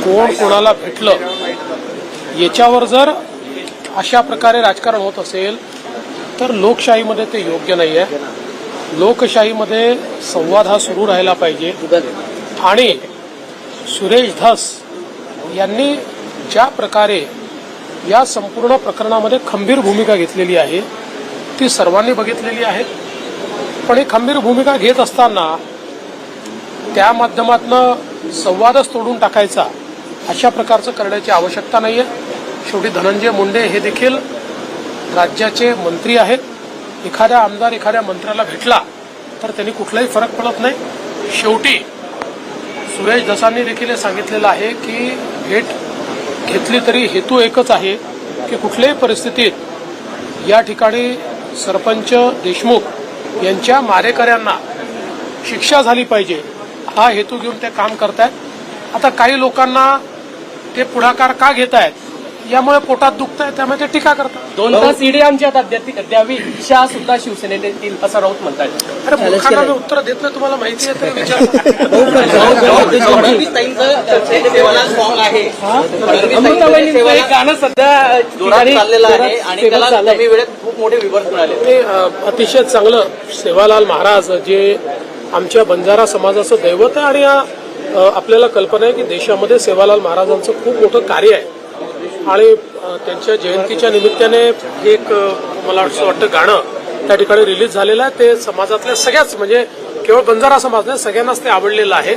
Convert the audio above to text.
कोण कोणाला भेटलं याच्यावर जर अशा प्रकारे राजकारण होत असेल तर लोकशाहीमध्ये ते योग्य नाही आहे। लोकशाहीमध्ये संवाद हा सुरू राहिला पाहिजे आणि सुरेश धस यांनी ज्या प्रकारे या संपूर्ण प्रकरणामध्ये खंबीर भूमिका घेतलेली आहे ती सर्वांनी बघितलेली आहे। पण ही खंबीर भूमिका घेत असताना त्या माध्यमातून संवादच तोडून टाकायचा अशा प्रकारचं करण्याची आवश्यकता नाहीये। शेवटी धनंजय मुंडे हे देखील राज्याचे मंत्री आहेत। एखाद्या आमदार एखाद्या मंत्र्याला भेटला तर त्यांनी कुठलाही फरक पडत नाही। शेवटी सुरेश धसांनी देखील हे सांगितलेलं आहे की भेट घेतली तरी हेतू एकच आहे की कुठल्याही परिस्थितीत या ठिकाणी सरपंच देशमुख यांच्या मारेकऱ्यांना शिक्षा झाली पाहिजे हा हेतू घेऊन ते काम करतायत। आता काही लोकांना ते पुढाकार का घेत आहेत यामुळे पोटात दुखत आहे त्यामुळे ते टीका करतात। 2 तास ईडी आमच्या ताब्यात द्यावी इच्छा सुद्धा शिवसेनेत येतील असं राऊत म्हणतात। अरे मूर्खांना मी उत्तर देत नाही, तुम्हाला माहिती आहे तर विचार गाणं सध्या चाललेलं आहे आणि त्याला कमी वेळेत खूप मोठे विवर्स मिळाले। अतिशय चांगलं सेवालाल महाराज जे आमच्या बंजारा समाजाचं दैवत आहे आणि आपल्याला कल्पना आहे की देशामध्ये सेवालाल महाराजांचं खूप मोठं कार्य आहे आणि त्यांच्या जयंतीच्या निमित्ताने एक मला असं वाटतं गाणं त्या ठिकाणी रिलीज झालेलं आहे। ते समाजातल्या सगळ्याच म्हणजे केवळ बंजारा समाज नाही सगळ्यांनाच ते आवडलेलं आहे।